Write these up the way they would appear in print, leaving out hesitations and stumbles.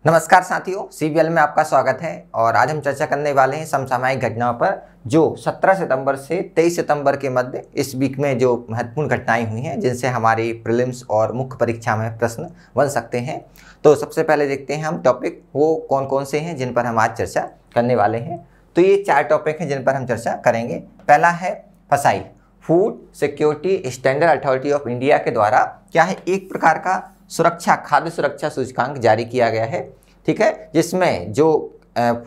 नमस्कार साथियों, सीबीएल में आपका स्वागत है। और आज हम चर्चा करने वाले हैं समसामयिक घटनाओं पर जो 17 सितंबर से 23 सितंबर के मध्य इस वीक में जो महत्वपूर्ण घटनाएं हुई हैं, जिनसे हमारी प्रीलिम्स और मुख्य परीक्षा में प्रश्न बन सकते हैं। तो सबसे पहले देखते हैं हम टॉपिक वो कौन कौन से हैं जिन पर हम आज चर्चा करने वाले हैं। तो ये 4 टॉपिक हैं जिन पर हम चर्चा करेंगे। पहला है फसाई, food security standard authority of India के द्वारा क्या है, एक प्रकार का सुरक्षा खाद्य सुरक्षा सूचकांक जारी किया गया है, ठीक है, जिसमें जो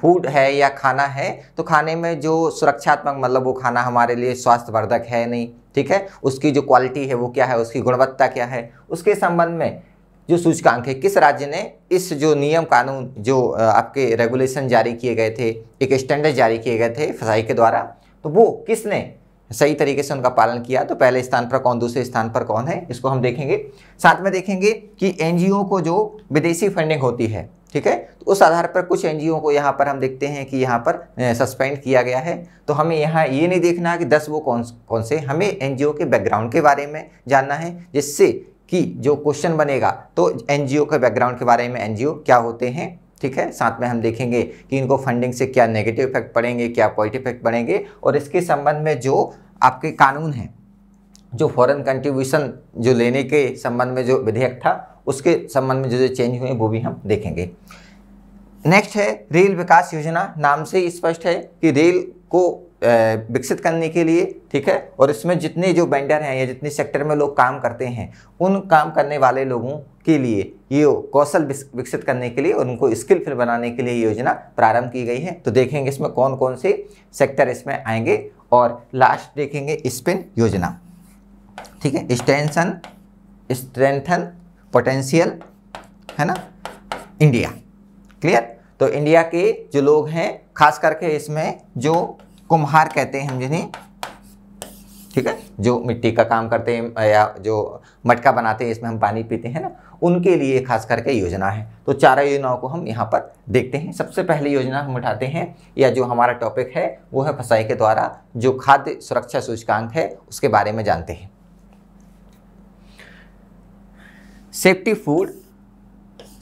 फूड है या खाना है तो खाने में जो सुरक्षात्मक मतलब वो खाना हमारे लिए स्वास्थ्यवर्धक है नहीं, ठीक है, उसकी जो क्वालिटी है वो क्या है, उसकी गुणवत्ता क्या है, उसके संबंध में जो सूचकांक है, किस राज्य ने इस जो नियम कानून जो आपके रेगुलेशन जारी किए गए थे, एक स्टैंडर्ड जारी किए गए थे फसाई के द्वारा, तो वो किसने सही तरीके से उनका पालन किया। तो पहले स्थान पर कौन, दूसरे स्थान पर कौन है, इसको हम देखेंगे। साथ में देखेंगे कि एनजीओ को जो विदेशी फंडिंग होती है, ठीक है, तो उस आधार पर कुछ एनजीओ को यहाँ पर हम देखते हैं कि यहाँ पर सस्पेंड किया गया है। तो हमें यहाँ ये नहीं देखना कि 10 वो कौन से, हमें एनजीओ के बैकग्राउंड के बारे में जानना है, जिससे कि जो क्वेश्चन बनेगा तो एनजीओ के बैकग्राउंड के बारे में, एनजीओ क्या होते हैं, ठीक है। साथ में हम देखेंगे कि इनको फंडिंग से क्या नेगेटिव इफेक्ट पड़ेंगे, क्या पॉजिटिव इफेक्ट पड़ेंगे, और इसके संबंध में जो आपके कानून हैं, जो फॉरेन कंट्रीब्यूशन जो लेने के संबंध में जो विधेयक था उसके संबंध में जो चेंज हुए वो भी हम देखेंगे। नेक्स्ट है रेल विकास योजना। नाम से ही स्पष्ट है कि रेल को विकसित करने के लिए, ठीक है, और इसमें जितने जो वेंडर हैं या जितने सेक्टर में लोग काम करते हैं उन काम करने वाले लोगों के लिए ये कौशल विकसित करने के लिए, उनको स्किलफुल बनाने के लिए ये योजना प्रारंभ की गई है। तो देखेंगे इसमें कौन कौन से सेक्टर इसमें आएंगे। और लास्ट देखेंगे स्पिन योजना, ठीक है, स्ट्रेंथन पोटेंशियल, है ना, इंडिया। क्लियर। तो इंडिया के जो लोग हैं, खास करके इसमें जो कुम्हार कहते हैं हम जिन्हें, ठीक है, जो मिट्टी का काम करते हैं या जो मटका बनाते हैं, इसमें हम पानी पीते हैं ना, उनके लिए खास करके योजना है। तो 4 योजनाओं को हम यहाँ पर देखते हैं। सबसे पहली योजना हम उठाते हैं, या जो हमारा टॉपिक है वो है फसाई के द्वारा जो खाद्य सुरक्षा सूचकांक है उसके बारे में जानते हैं। Safety food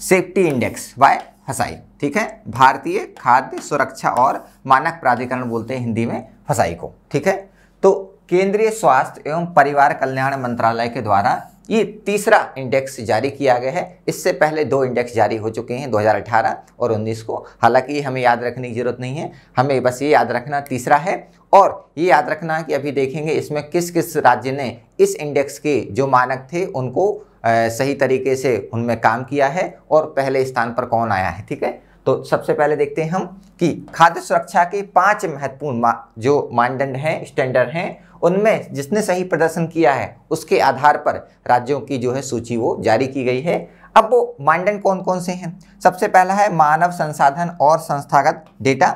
safety index bye फसाई, ठीक है, भारतीय खाद्य सुरक्षा और मानक प्राधिकरण बोलते हैं हिंदी में फसाई को, ठीक है। तो केंद्रीय स्वास्थ्य एवं परिवार कल्याण मंत्रालय के द्वारा ये तीसरा इंडेक्स जारी किया गया है। इससे पहले 2 इंडेक्स जारी हो चुके हैं, 2018 और 19 को। हालांकि हमें याद रखने की जरूरत नहीं है, हमें बस ये याद रखना तीसरा है। और ये याद रखना कि अभी देखेंगे इसमें किस किस राज्य ने इस इंडेक्स के जो मानक थे उनको सही तरीके से उनमें काम किया है और पहले स्थान पर कौन आया है, ठीक है। तो सबसे पहले देखते हैं हम कि खाद्य सुरक्षा के 5 महत्वपूर्ण जो मानदंड हैं, स्टैंडर्ड हैं, उनमें जिसने सही प्रदर्शन किया है उसके आधार पर राज्यों की जो है सूची वो जारी की गई है। अब वो मानदंड कौन कौन से हैं? सबसे पहला है मानव संसाधन और संस्थागत डेटा,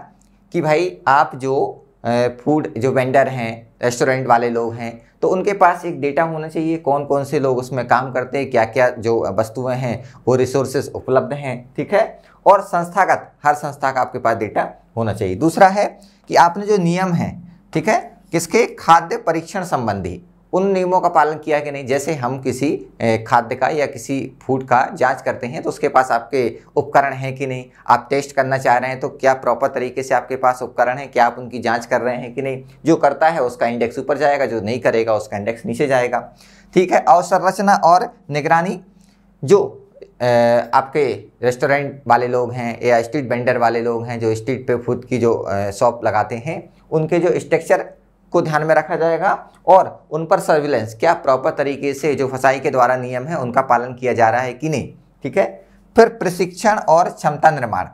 कि भाई आप जो फूड जो वेंडर हैं, रेस्टोरेंट वाले लोग हैं, तो उनके पास एक डेटा होना चाहिए, कौन कौन से लोग उसमें काम करते हैं, क्या क्या जो वस्तुएं हैं वो रिसोर्सेज उपलब्ध हैं, ठीक है। और संस्थागत, हर संस्था का आपके पास डेटा होना चाहिए। दूसरा है कि आपने जो नियम है, ठीक है, किसके, खाद्य परीक्षण संबंधी, उन नियमों का पालन किया कि नहीं। जैसे हम किसी खाद्य का या किसी फूड का जांच करते हैं तो उसके पास आपके उपकरण हैं कि नहीं, आप टेस्ट करना चाह रहे हैं तो क्या प्रॉपर तरीके से आपके पास उपकरण है, क्या आप उनकी जांच कर रहे हैं कि नहीं। जो करता है उसका इंडेक्स ऊपर जाएगा, जो नहीं करेगा उसका इंडेक्स नीचे जाएगा, ठीक है। अवसंरचना और निगरानी, जो आपके रेस्टोरेंट वाले लोग हैं या स्ट्रीट वेंडर वाले लोग हैं जो स्ट्रीट पे फूड की जो शॉप लगाते हैं, उनके जो स्ट्रक्चर को ध्यान में रखा जाएगा और उन पर सर्विलेंस, क्या प्रॉपर तरीके से जो फसाई के द्वारा नियम है उनका पालन किया जा रहा है कि नहीं, ठीक है। फिर प्रशिक्षण और क्षमता निर्माण,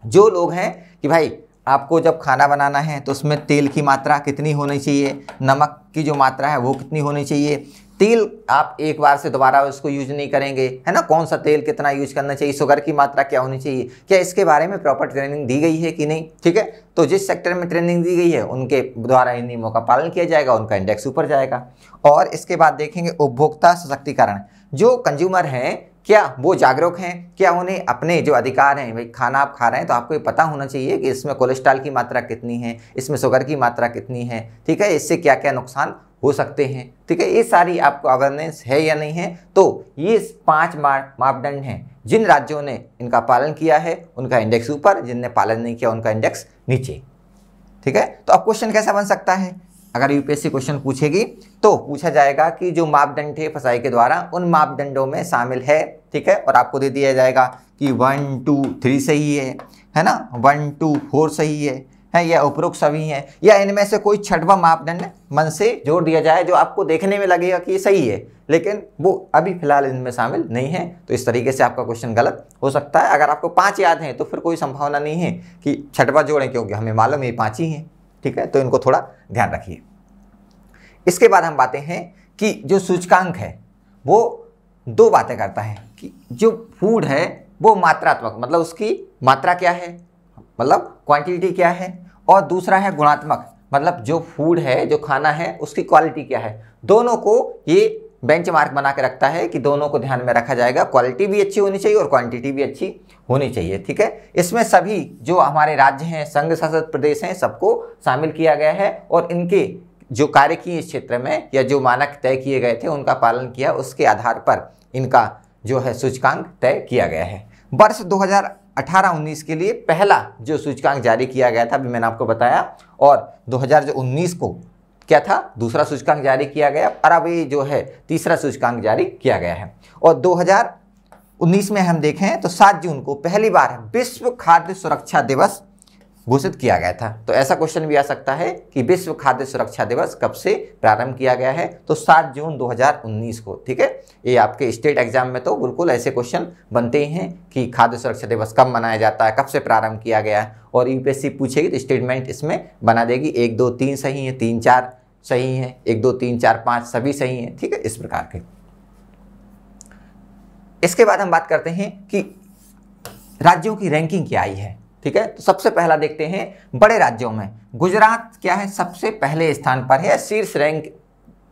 जो लोग हैं कि भाई आपको जब खाना बनाना है तो उसमें तेल की मात्रा कितनी होनी चाहिए, नमक की जो मात्रा है वो कितनी होनी चाहिए, तेल आप एक बार से दोबारा उसको यूज नहीं करेंगे, है ना, कौन सा तेल कितना यूज करना चाहिए, शुगर की मात्रा क्या होनी चाहिए, क्या इसके बारे में प्रॉपर ट्रेनिंग दी गई है कि नहीं, ठीक है। तो जिस सेक्टर में ट्रेनिंग दी गई है उनके द्वारा इन नियमों का पालन किया जाएगा, उनका इंडेक्स ऊपर जाएगा। और इसके बाद देखेंगे उपभोक्ता सशक्तिकरण, जो कंज्यूमर हैं क्या वो जागरूक हैं, क्या उन्हें अपने जो अधिकार हैं, भाई खाना आप खा रहे हैं तो आपको ये पता होना चाहिए कि इसमें कोलेस्ट्रॉल की मात्रा कितनी है, इसमें शुगर की मात्रा कितनी है, ठीक है, इससे क्या क्या नुकसान हो सकते हैं। ठीक है, ये सारी आपको अवेयरनेस है या नहीं है? तो ये 5 मापदंड हैं। जिन राज्यों ने इनका पालन किया है उनका इंडेक्स ऊपर, जिनने पालन नहीं किया उनका इंडेक्स नीचे। ठीक है, तो अब क्वेश्चन कैसा बन सकता है? अगर यूपीएससी क्वेश्चन पूछेगी तो पूछा जाएगा कि जो मापदंड थे फसाई के द्वारा उन मापदंडों में शामिल है। ठीक है, और आपको दे दिया जाएगा कि 1 2 3 सही है ना, 1 2 4 सही है या उपरोक्त सभी हैं, या इनमें से कोई छठवां मापदंड मन से जोड़ दिया जाए जो आपको देखने में लगेगा कि ये सही है लेकिन वो अभी फिलहाल इनमें शामिल नहीं है। तो इस तरीके से आपका क्वेश्चन गलत हो सकता है। अगर आपको 5 याद हैं तो फिर कोई संभावना नहीं है कि छठवां जोड़ें, क्योंकि हमें मालूम है 5 ही हैं। ठीक है, तो इनको थोड़ा ध्यान रखिए। इसके बाद हम बातें हैं कि जो सूचकांक है वो 2 बातें करता है कि जो फूड है वो मात्रात्मक, मतलब उसकी मात्रा क्या है, मतलब क्वांटिटी क्या है, और दूसरा है गुणात्मक, मतलब जो फूड है, जो खाना है उसकी क्वालिटी क्या है। दोनों को ये बेंचमार्क बना के रखता है कि दोनों को ध्यान में रखा जाएगा, क्वालिटी भी अच्छी होनी चाहिए और क्वांटिटी भी अच्छी होनी चाहिए। ठीक है, इसमें सभी जो हमारे राज्य हैं, संघ शासित प्रदेश हैं, सबको शामिल किया गया है और इनके जो कार्य किए इस क्षेत्र में या जो मानक तय किए गए थे उनका पालन किया, उसके आधार पर इनका जो है सूचकांक तय किया गया है। वर्ष 2018-19 के लिए पहला जो सूचकांक जारी किया गया था अभी मैंने आपको बताया, और 2019 को क्या था, दूसरा सूचकांक जारी किया गया, और अब ये जो है तीसरा सूचकांक जारी किया गया है। और 2019 में हम देखें तो 7 जून को पहली बार विश्व खाद्य सुरक्षा दिवस घोषित किया गया था। तो ऐसा क्वेश्चन भी आ सकता है कि विश्व खाद्य सुरक्षा दिवस कब से प्रारंभ किया गया है, तो 7 जून 2019 को। ठीक है, ये आपके स्टेट एग्जाम में तो बिल्कुल ऐसे क्वेश्चन बनते ही हैं कि खाद्य सुरक्षा दिवस कब मनाया जाता है, कब से प्रारंभ किया गया है, और यूपीएससी पूछेगी तो स्टेटमेंट इसमें बना देगी। 1 2 3 सही है, 3 4 सही है, 1 2 3 4 5 सभी सही हैं। ठीक है, इस प्रकार के। इसके बाद हम बात करते हैं कि राज्यों की रैंकिंग क्या आई है। ठीक है, तो सबसे पहला देखते हैं बड़े राज्यों में गुजरात क्या है, सबसे पहले स्थान पर है, शीर्ष रैंक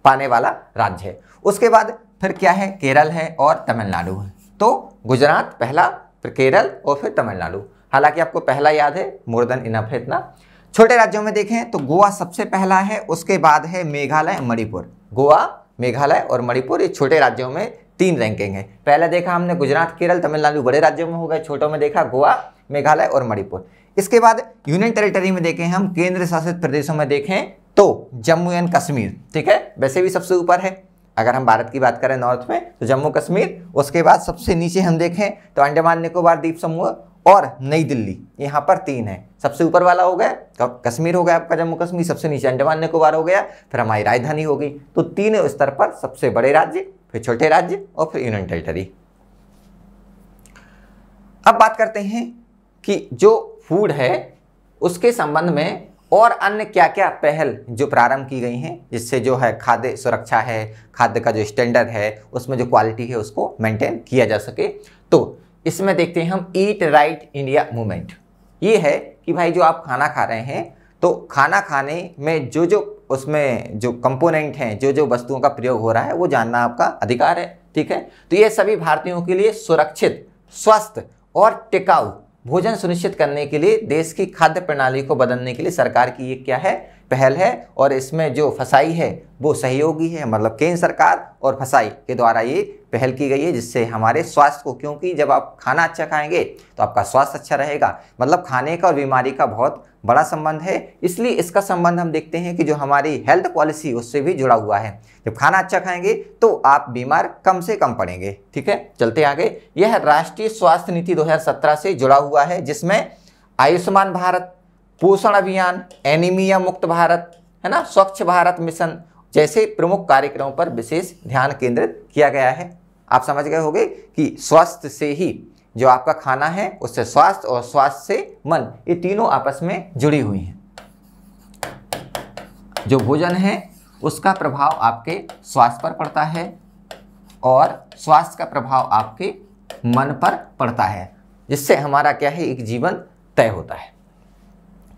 पाने वाला राज्य है। उसके बाद फिर क्या है, केरल है और तमिलनाडु है। तो गुजरात पहला, फिर केरल और फिर तमिलनाडु। हालांकि आपको पहला याद है, मोर देन इनफ है इतना। छोटे राज्यों में देखें तो गोवा सबसे पहला है, उसके बाद है मेघालय, मणिपुर। गोवा, मेघालय और मणिपुर, ये छोटे राज्यों में 3 रैंकिंग है। पहले देखा हमने गुजरात, केरल, तमिलनाडु बड़े राज्यों में हो गए, छोटों में देखा गोवा, मेघालय और मणिपुर। इसके बाद यूनियन टेरिटरी में देखें, हम केंद्र शासित प्रदेशों में देखें तो जम्मू एंड कश्मीर। ठीक है, वैसे भी सबसे ऊपर है अगर हम भारत की बात करें नॉर्थ में तो जम्मू कश्मीर। उसके बाद सबसे नीचे हम देखें तो अंडमान निकोबार द्वीप समूह और नई दिल्ली, यहाँ पर 3 है। सबसे ऊपर वाला हो गया कश्मीर, हो गया आपका जम्मू कश्मीर, सबसे नीचे अंडमान निकोबार हो गया, फिर हमारी राजधानी हो गई। तो 3 स्तर पर सबसे बड़े राज्य, फिर छोटे राज्य और फिर यूनियन टेरिटरी। अब बात करते हैं कि जो फूड है उसके संबंध में और अन्य क्या क्या पहल जो प्रारंभ की गई हैं, जिससे जो है खाद्य सुरक्षा है, खाद्य का जो स्टैंडर्ड है उसमें जो क्वालिटी है उसको मेंटेन किया जा सके। तो इसमें देखते हैं हम ईट राइट इंडिया मूवमेंट। ये है कि भाई जो आप खाना खा रहे हैं तो खाना खाने में जो जो उसमें जो कंपोनेंट हैं, जो जो वस्तुओं का प्रयोग हो रहा है वो जानना आपका अधिकार है। ठीक है, तो ये सभी भारतीयों के लिए सुरक्षित, स्वस्थ और टिकाऊ भोजन सुनिश्चित करने के लिए देश की खाद्य प्रणाली को बदलने के लिए सरकार की ये क्या है, पहल है। और इसमें जो फसाई है वो सहयोगी है, मतलब केंद्र सरकार और फसाई के द्वारा ये पहल की गई है, जिससे हमारे स्वास्थ्य को, क्योंकि जब आप खाना अच्छा खाएंगे तो आपका स्वास्थ्य अच्छा रहेगा। मतलब खाने का और बीमारी का बहुत बड़ा संबंध है, इसलिए इसका संबंध हम देखते हैं कि जो हमारी हेल्थ पॉलिसी उससे भी जुड़ा हुआ है। जब खाना अच्छा खाएंगे तो आप बीमार कम से कम पड़ेंगे। ठीक है, चलते आगे। यह राष्ट्रीय स्वास्थ्य नीति 2017 से जुड़ा हुआ है, जिसमें आयुष्मान भारत, पोषण अभियान, एनीमिया मुक्त भारत, है ना, स्वच्छ भारत मिशन जैसे प्रमुख कार्यक्रमों पर विशेष ध्यान केंद्रित किया गया है। आप समझ गए होंगे कि स्वास्थ्य से ही जो आपका खाना है उससे स्वास्थ्य, और स्वास्थ्य से मन, ये तीनों आपस में जुड़ी हुई हैं। जो भोजन है उसका प्रभाव आपके स्वास्थ्य पर पड़ता है और स्वास्थ्य का प्रभाव आपके मन पर पड़ता है, जिससे हमारा क्या है, एक जीवन तय होता है।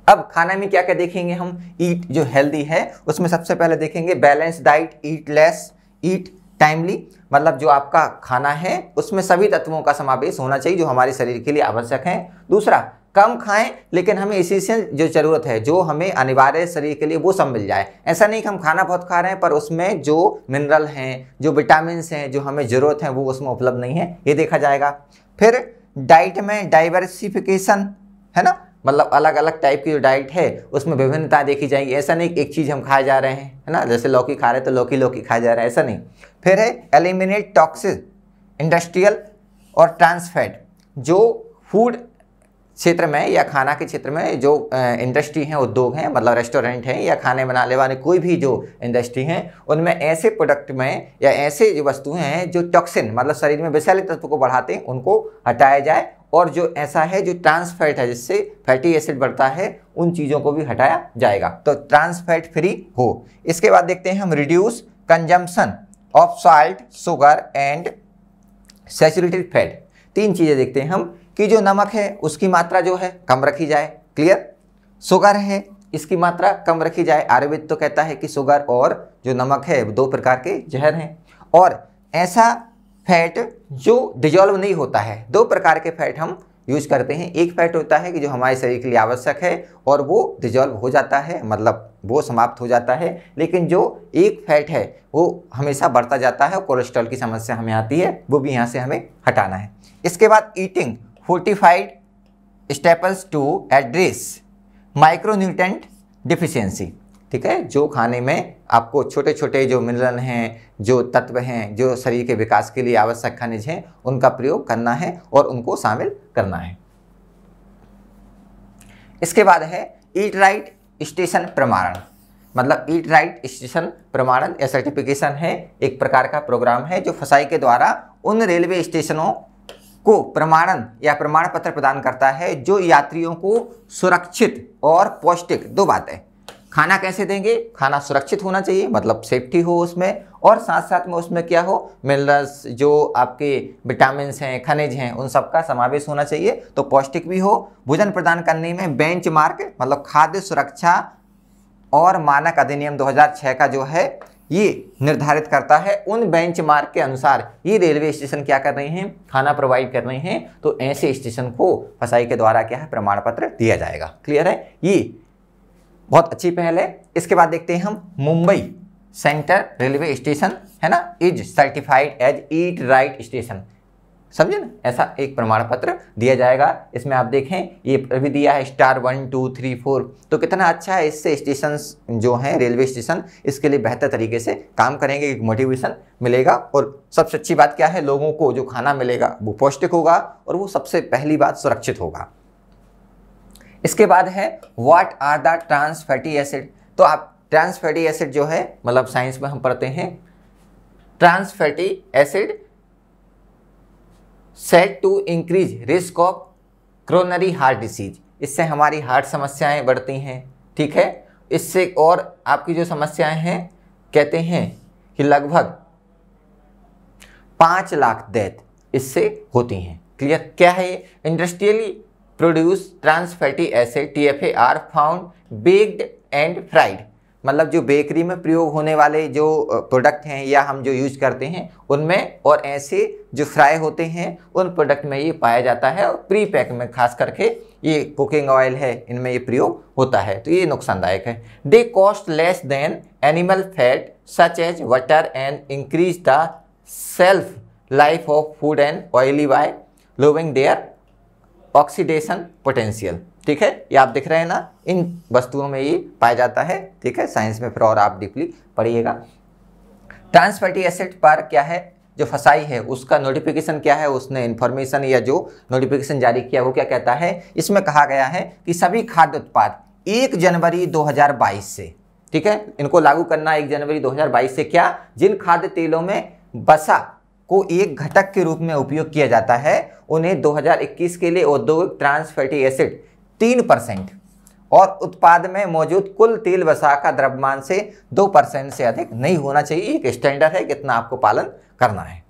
अब खाना में क्या क्या देखेंगे हम, ईट जो हेल्दी है उसमें सबसे पहले देखेंगे बैलेंस डाइट, ईट लेस, ईट टाइमली। मतलब जो आपका खाना है उसमें सभी तत्वों का समावेश होना चाहिए जो हमारे शरीर के लिए आवश्यक है। दूसरा, कम खाएं, लेकिन हमें इसेंशियल जो ज़रूरत है, जो हमें अनिवार्य शरीर के लिए, वो सब मिल जाए। ऐसा नहीं कि हम खाना बहुत खा रहे हैं पर उसमें जो मिनरल हैं, जो विटामिन हैं, जो हमें ज़रूरत है वो उसमें उपलब्ध नहीं है, ये देखा जाएगा। फिर डाइट में डाइवर्सिफिकेशन है ना, मतलब अलग अलग टाइप की जो डाइट है उसमें विभिन्नता देखी जाएगी। ऐसा नहीं कि एक चीज़ हम खाए जा रहे हैं, है ना, जैसे लौकी खा रहे हैं तो लौकी खाए जा रहे हैं, ऐसा नहीं। फिर है एलिमिनेट टॉक्सिक इंडस्ट्रियल और ट्रांस फैट। जो फूड क्षेत्र में या खाना के क्षेत्र में जो इंडस्ट्री हैं, उद्योग हैं, मतलब रेस्टोरेंट हैं या खाने बनाने वाले कोई भी जो इंडस्ट्री हैं, उनमें ऐसे प्रोडक्ट में या ऐसे जो वस्तुएं हैं जो टॉक्सिन मतलब शरीर में विषैले तत्व को बढ़ाते हैं, उनको हटाया जाए। और जो ऐसा है जो ट्रांस फैट है, जिससे फैटी एसिड बढ़ता है, उन चीज़ों को भी हटाया जाएगा, तो ट्रांस फैट फ्री हो। इसके बाद देखते हैं हम reduce consumption of salt, sugar and saturated fat. 3 चीज़ें देखते हैं हम कि जो नमक है उसकी मात्रा जो है कम रखी जाए, क्लियर। शुगर है इसकी मात्रा कम रखी जाए। आयुर्वेद तो कहता है कि शुगर और जो नमक है 2 प्रकार के जहर हैं। और ऐसा फैट जो डिजॉल्व नहीं होता है, 2 प्रकार के फैट हम यूज करते हैं। एक फैट होता है कि जो हमारे शरीर के लिए आवश्यक है और वो डिजॉल्व हो जाता है, मतलब वो समाप्त हो जाता है। लेकिन जो एक फैट है वो हमेशा बढ़ता जाता है, कोलेस्ट्रॉल की समस्या हमें आती है, वो भी यहाँ से हमें हटाना है। इसके बाद eating fortified staples to address micronutrient deficiency, ठीक है। जो खाने में आपको छोटे छोटे जो मिनरल हैं, जो तत्व हैं, जो शरीर के विकास के लिए आवश्यक खनिज हैं, उनका प्रयोग करना है और उनको शामिल करना है। इसके बाद है ईट राइट स्टेशन प्रमाणन, मतलब ईट राइट स्टेशन प्रमाणन या सर्टिफिकेशन है, एक प्रकार का प्रोग्राम है जो फसाई के द्वारा उन रेलवे स्टेशनों को प्रमाणन या प्रमाण पत्र प्रदान करता है जो यात्रियों को सुरक्षित और पौष्टिक, 2 बातें, खाना कैसे देंगे, खाना सुरक्षित होना चाहिए, मतलब सेफ्टी हो उसमें, और साथ साथ में उसमें क्या हो, मिनरल्स, जो आपके विटामिन हैं, खनिज हैं, उन सब का समावेश होना चाहिए, तो पौष्टिक भी हो। भोजन प्रदान करने में बेंचमार्क मतलब खाद्य सुरक्षा और मानक अधिनियम 2006 का जो है ये निर्धारित करता है, उन बेंचमार्क के अनुसार ये रेलवे स्टेशन क्या कर रहे हैं, खाना प्रोवाइड कर रहे हैं, तो ऐसे स्टेशन को फसाई के द्वारा क्या है, प्रमाण पत्र दिया जाएगा। क्लियर है, ये बहुत अच्छी पहल है। इसके बाद देखते हैं हम मुंबई सेंट्रल रेलवे स्टेशन है ना, is certified as eat right station, समझे ना, ऐसा एक प्रमाण पत्र दिया जाएगा। इसमें आप देखें ये भी दिया है स्टार 1 2 3 4, तो कितना अच्छा है। इससे स्टेशन जो हैं रेलवे स्टेशन इसके लिए बेहतर तरीके से काम करेंगे, एक मोटिवेशन मिलेगा। और सबसे अच्छी बात क्या है, लोगों को जो खाना मिलेगा वो पौष्टिक होगा और वो सबसे पहली बात सुरक्षित होगा। इसके बाद है what are the trans fatty acid. तो आप ट्रांस फैटी एसिड जो है, मतलब साइंस में हम पढ़ते हैं, trans fatty acid set to increase risk of coronary heart disease, इससे हमारी हार्ट समस्याएं बढ़ती हैं, ठीक है। इससे और आपकी जो समस्याएं हैं, कहते हैं कि लगभग 5 लाख डेथ इससे होती हैं। क्लियर, क्या है ये, industrially produce trans fatty acid TFA are found baked and fried, मतलब जो बेकरी में प्रयोग होने वाले जो प्रोडक्ट हैं या हम जो यूज करते हैं उनमें, और ऐसे जो फ्राई होते हैं उन प्रोडक्ट में ये पाया जाता है। और प्री पैक में खास करके ये कुकिंग ऑयल है, इनमें ये प्रयोग होता है, तो ये नुकसानदायक है। They cost less than animal fat such as butter and increase the self life of food and oily by lowering their oxidation potential, ठीक है। ये आप दिख रहे हैं ना, इन वस्तुओं में ये पाया जाता है, ठीक है। साइंस में फिर और आप डीपली पढ़िएगा। ट्रांस फैटी एसिड पर क्या है, जो फसाई है उसका नोटिफिकेशन क्या है, उसने इन्फॉर्मेशन या जो नोटिफिकेशन जारी किया वो क्या कहता है। इसमें कहा गया है कि सभी खाद्य उत्पाद 1 जनवरी 2022 से, ठीक है, इनको लागू करना 1 जनवरी 2022 से, क्या, जिन खाद्य तेलों में वसा को एक घटक के रूप में उपयोग किया जाता है उन्हें 2021 के लिए औद्योगिक ट्रांस फैटी एसिड 3% और उत्पाद में मौजूद कुल तेल वसा का द्रव्यमान से 2% से अधिक नहीं होना चाहिए। एक स्टैंडर्ड है, कितना आपको पालन करना है।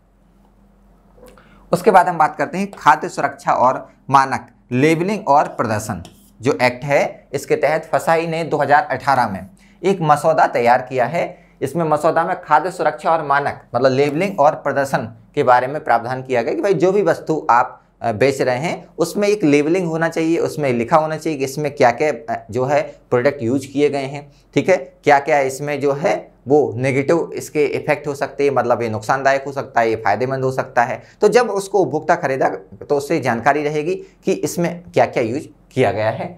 उसके बाद हम बात करते हैं खाद्य सुरक्षा और मानक लेबलिंग और प्रदर्शन जो एक्ट है, इसके तहत फसाई ने 2018 में एक मसौदा तैयार किया है। इसमें मसौदा में खाद्य सुरक्षा और मानक मतलब लेबलिंग और प्रदर्शन के बारे में प्रावधान किया गया कि भाई जो भी वस्तु आप बेच रहे हैं उसमें एक लेबलिंग होना चाहिए, उसमें लिखा होना चाहिए कि इसमें क्या क्या जो है प्रोडक्ट यूज किए गए हैं, ठीक है, क्या क्या इसमें जो है वो नेगेटिव इसके इफेक्ट हो सकते हैं, मतलब ये नुकसानदायक हो सकता है, ये फायदेमंद हो सकता है। तो जब उसको उपभोक्ता खरीदा तो उससे जानकारी रहेगी कि इसमें क्या क्या यूज किया गया है,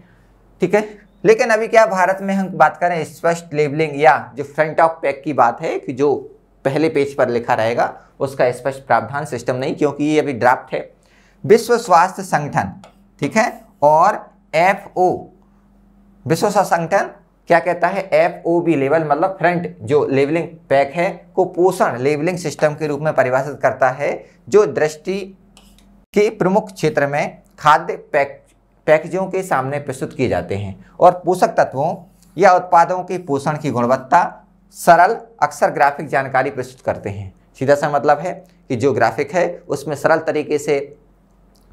ठीक है। लेकिन अभी क्या भारत में हम बात करें स्पष्ट लेबलिंग या जो फ्रंट ऑफ पैक की बात है कि जो पहले पेज पर लिखा रहेगा उसका स्पष्ट प्रावधान सिस्टम नहीं, क्योंकि ये अभी ड्राफ्ट है। विश्व स्वास्थ्य संगठन, ठीक है, और FO, विश्व स्वास्थ्य संगठन क्या कहता है, FOB लेवल मतलब फ्रंट जो लेबलिंग पैक है को पोषण लेबलिंग सिस्टम के रूप में परिभाषित करता है, जो दृष्टि के प्रमुख क्षेत्र में खाद्य पैकेजों के सामने प्रस्तुत किए जाते हैं और पोषक तत्वों या उत्पादों के पोषण की गुणवत्ता सरल अक्सर ग्राफिक जानकारी प्रस्तुत करते हैं। सीधा सा मतलब है कि जो ग्राफिक है उसमें सरल तरीके से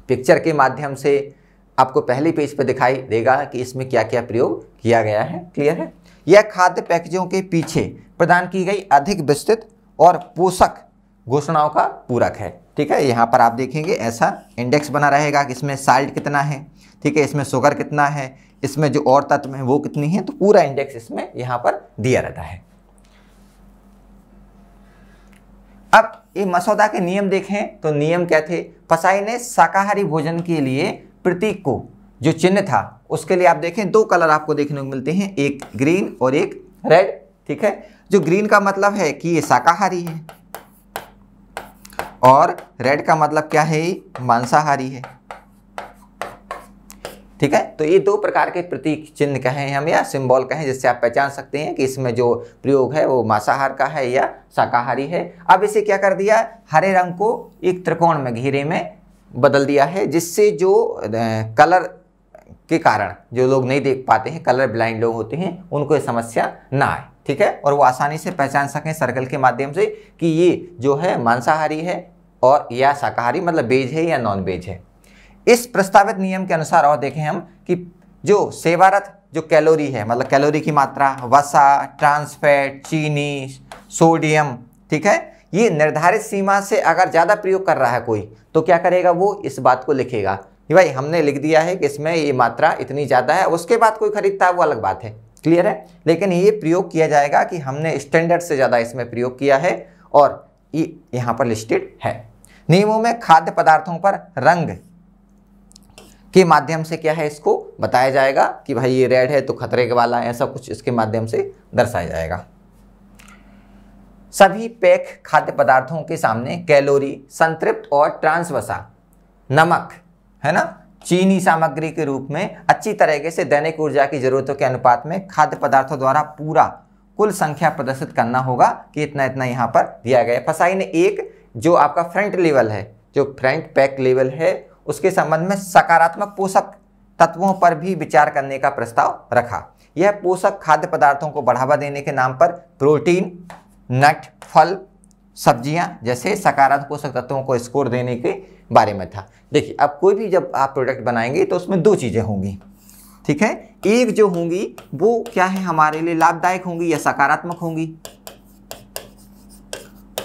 पिक्चर के माध्यम से आपको पहले पेज पर दिखाई देगा कि इसमें क्या क्या प्रयोग किया गया है। क्लियर है। यह खाद्य पैकेजों के पीछे प्रदान की गई अधिक विस्तृत और पोषक घोषणाओं का पूरक है, ठीक है। यहाँ पर आप देखेंगे ऐसा इंडेक्स बना रहेगा कि इसमें साल्ट कितना है, ठीक है, इसमें शुगर कितना है, इसमें जो और तत्व हैं वो कितनी है, तो पूरा इंडेक्स इसमें यहाँ पर दिया रहता है। अब ये मसौदा के नियम देखें तो नियम क्या थे। फसाई ने शाकाहारी भोजन के लिए प्रतीक को जो चिन्ह था उसके लिए आप देखें दो कलर आपको देखने को मिलते हैं, एक ग्रीन और एक रेड, ठीक है। जो ग्रीन का मतलब है कि ये शाकाहारी है और रेड का मतलब क्या है, मांसाहारी है, ठीक है। तो ये दो प्रकार के प्रतीक चिन्ह कहें हम या सिंबल कहें जिससे आप पहचान सकते हैं कि इसमें जो प्रयोग है वो मांसाहार का है या शाकाहारी है। अब इसे क्या कर दिया, हरे रंग को एक त्रिकोण में घेरे में बदल दिया है, जिससे जो कलर के कारण जो लोग नहीं देख पाते हैं, कलर ब्लाइंड लोग होते हैं, उनको ये समस्या ना आए, ठीक है, और वो आसानी से पहचान सकें सर्कल के माध्यम से कि ये जो है मांसाहारी है और या शाकाहारी, मतलब वेज है या नॉन वेज है। इस प्रस्तावित नियम के अनुसार और देखें हम कि जो सेवारत जो कैलोरी है, मतलब कैलोरी की मात्रा, वसा, ट्रांसफैट, चीनी, सोडियम, ठीक है, ये निर्धारित सीमा से अगर ज़्यादा प्रयोग कर रहा है कोई तो क्या करेगा, वो इस बात को लिखेगा कि भाई हमने लिख दिया है कि इसमें ये मात्रा इतनी ज़्यादा है। उसके बाद कोई खरीदता है वो अलग बात है, क्लियर है, लेकिन ये प्रयोग किया जाएगा कि हमने स्टैंडर्ड से ज़्यादा इसमें प्रयोग किया है और ये यहाँ पर लिस्टेड है। नियमों में खाद्य पदार्थों पर रंग के माध्यम से क्या है इसको बताया जाएगा कि भाई ये रेड है तो खतरे के वाला है, ऐसा कुछ इसके माध्यम से दर्शाया जाएगा। सभी पैक खाद्य पदार्थों के सामने कैलोरी, संतृप्त और ट्रांस वसा, नमक है ना, चीनी सामग्री के रूप में अच्छी तरीके से दैनिक ऊर्जा की जरूरतों के अनुपात में खाद्य पदार्थों द्वारा पूरा कुल संख्या प्रदर्शित करना होगा कि इतना इतना यहाँ पर दिया गया है। फसाई ने एक जो आपका फ्रंट लेवल है, जो फ्रंट पैक लेवल है, उसके संबंध में सकारात्मक पोषक तत्वों पर भी विचार करने का प्रस्ताव रखा। यह पोषक खाद्य पदार्थों को बढ़ावा देने के नाम पर प्रोटीन, नट, फल, सब्जियां जैसे सकारात्मक पोषक तत्वों को स्कोर देने के बारे में था। देखिए अब कोई भी जब आप प्रोडक्ट बनाएंगे तो उसमें दो चीज़ें होंगी, ठीक है, एक जो होंगी वो क्या है हमारे लिए लाभदायक होंगी या सकारात्मक होंगी,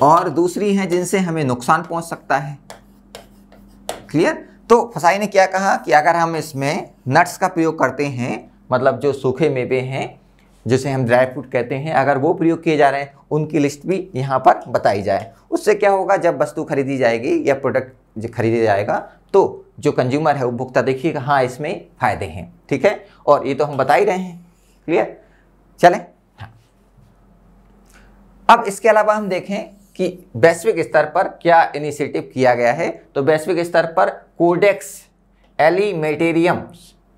और दूसरी हैं जिनसे हमें नुकसान पहुंच सकता है। क्लियर। तो फसाई ने क्या कहा कि अगर हम इसमें नट्स का प्रयोग करते हैं, मतलब जो सूखे मेवे हैं जिसे हम ड्राई फ्रूट कहते हैं, अगर वो प्रयोग किए जा रहे हैं उनकी लिस्ट भी यहाँ पर बताई जाए। उससे क्या होगा, जब वस्तु खरीदी जाएगी या प्रोडक्ट जो खरीदा जाएगा तो जो कंज्यूमर है उपभोक्ता देखिएगा हाँ इसमें फायदे हैं, ठीक है, और ये तो हम बता ही रहे हैं। क्लियर। चलें हाँ। अब इसके अलावा हम देखें कि वैश्विक स्तर पर क्या इनिशिएटिव किया गया है। तो वैश्विक स्तर पर कोडेक्स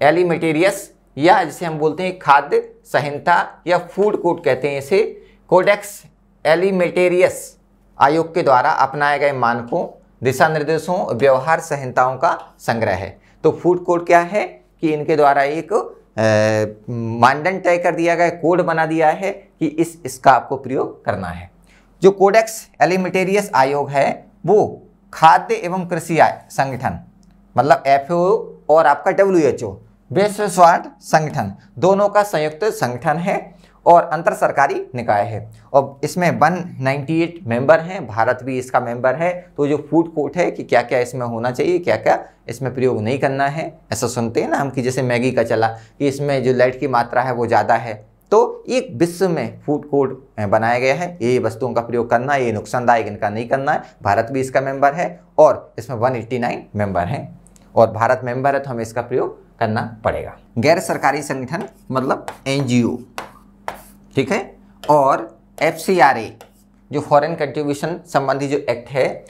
एलिमेटेरियस या जिसे हम बोलते हैं खाद्य संहिता या फूड कोड कहते हैं इसे, कोडेक्स एलिमेटेरियस आयोग के द्वारा अपनाए गए मानकों, दिशा निर्देशों, व्यवहार संहिताओं का संग्रह है। तो फूड कोड क्या है कि इनके द्वारा एक मानदंड तय कर दिया गया, कोड बना दिया है कि इसका आपको प्रयोग करना है। जो कोडेक्स एलिमेटेरियस आयोग है वो खाद्य एवं कृषि संगठन मतलब FAO और आपका WHO विश्व स्वास्थ्य संगठन दोनों का संयुक्त संगठन है और अंतर सरकारी निकाय है। और इसमें 198 मेंबर हैं, भारत भी इसका मेंबर है। तो जो फूड कोर्ट है कि क्या क्या इसमें होना चाहिए, क्या क्या इसमें प्रयोग नहीं करना है, ऐसा सुनते हैं ना हम कि जैसे मैगी का चला कि इसमें जो लेड की मात्रा है वो ज़्यादा है, तो एक विश्व में फूड कोर्ट बनाया गया है, ये वस्तुओं का प्रयोग करना है, ये नुकसानदायक इनका नहीं करना है। भारत भी इसका मेंबर है और इसमें 189 मेंबर हैं और भारत मेंबर है तो हमें इसका प्रयोग करना पड़ेगा। गैर सरकारी संगठन मतलब NGO, ठीक है। और FCRA जो फॉरेन कंट्रीब्यूशन संबंधी जो एक्ट है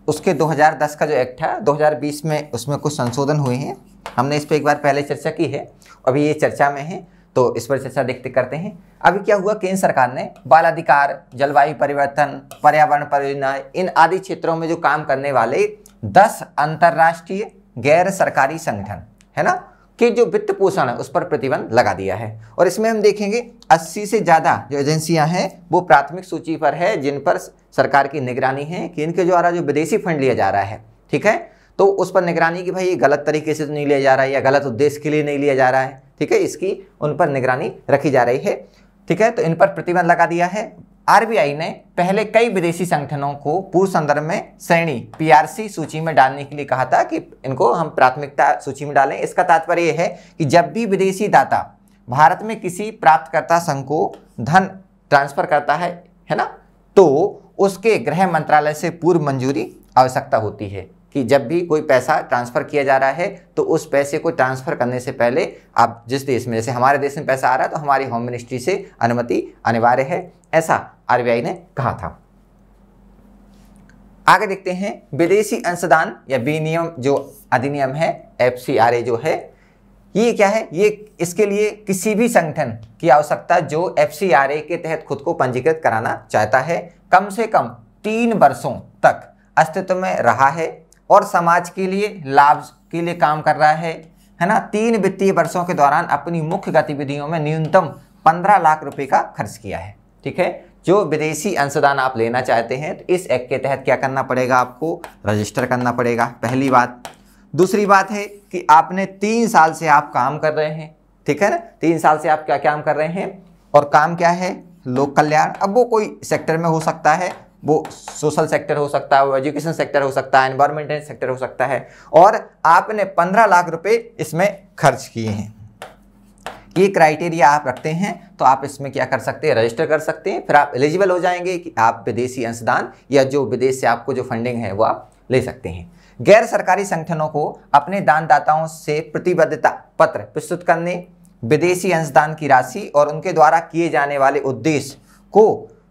उसके 2010 का जो एक्ट है 2020 में उसमें कुछ संशोधन हुए हैं। हमने इस पर एक बार पहले चर्चा की है, अभी ये चर्चा में है तो इस पर चर्चा देखते करते हैं। अभी क्या हुआ, केंद्र सरकार ने बाल अधिकार, जलवायु परिवर्तन, पर्यावरण परियोजना इन आदि क्षेत्रों में जो काम करने वाले 10 अंतर्राष्ट्रीय गैर सरकारी संगठन है ना कि जो वित्त पोषण है उस पर प्रतिबंध लगा दिया है। और इसमें हम देखेंगे 80 से ज़्यादा जो एजेंसियां हैं वो प्राथमिक सूची पर है जिन पर सरकार की निगरानी है कि इनके द्वारा जो विदेशी फंड लिया जा रहा है, ठीक है, तो उस पर निगरानी कि भाई ये गलत तरीके से तो नहीं लिया जा रहा है या गलत उद्देश्य के लिए नहीं लिया जा रहा है, ठीक है, इसकी उन पर निगरानी रखी जा रही है, ठीक है। तो इन पर प्रतिबंध लगा दिया है। RBI ने पहले कई विदेशी संगठनों को पूर्व संदर्भ में श्रेणी PRC सूची में डालने के लिए कहा था कि इनको हम प्राथमिकता सूची में डालें। इसका तात्पर्य यह है कि जब भी विदेशी दाता भारत में किसी प्राप्तकर्ता संघ को धन ट्रांसफर करता है ना, तो उसके गृह मंत्रालय से पूर्व मंजूरी आवश्यकता होती है कि जब भी कोई पैसा ट्रांसफ़र किया जा रहा है तो उस पैसे को ट्रांसफ़र करने से पहले आप जिस देश में, जैसे हमारे देश में पैसा आ रहा है तो हमारी होम मिनिस्ट्री से अनुमति अनिवार्य है, ऐसा RBI ने कहा था। आगे देखते हैं विदेशी अंशदान या विनियम जो अधिनियम है FCRA जो है, ये क्या है, ये इसके लिए किसी भी संगठन की आवश्यकता जो FCRA के तहत खुद को पंजीकृत कराना चाहता है, कम से कम 3 वर्षों तक अस्तित्व में रहा है और समाज के लिए लाभ के लिए काम कर रहा है ना, 3 वित्तीय वर्षों के दौरान अपनी मुख्य गतिविधियों में न्यूनतम 15 लाख रुपए का खर्च किया है, ठीक है। जो विदेशी अंशदान आप लेना चाहते हैं तो इस एक्ट के तहत क्या करना पड़ेगा, आपको रजिस्टर करना पड़ेगा, पहली बात। दूसरी बात है कि आपने 3 साल से आप काम कर रहे हैं, ठीक है ना, 3 साल से आप क्या काम कर रहे हैं और काम क्या है, लोक कल्याण। अब वो कोई सेक्टर में हो सकता है, वो सोशल सेक्टर हो सकता है, वो एजुकेशन सेक्टर हो सकता है, एनवायरमेंटल सेक्टर हो सकता है, और आपने 15 लाख रुपए इसमें खर्च किए हैं। ये क्राइटेरिया आप रखते हैं तो आप इसमें क्या कर सकते हैं, रजिस्टर कर सकते हैं, फिर आप एलिजिबल हो जाएंगे कि आप विदेशी अंशदान या जो विदेश से आपको जो फंडिंग है वो आप ले सकते हैं। गैर सरकारी संगठनों को अपने दानदाताओं से प्रतिबद्धता पत्र प्रस्तुत करने, विदेशी अंशदान की राशि और उनके द्वारा किए जाने वाले उद्देश्य को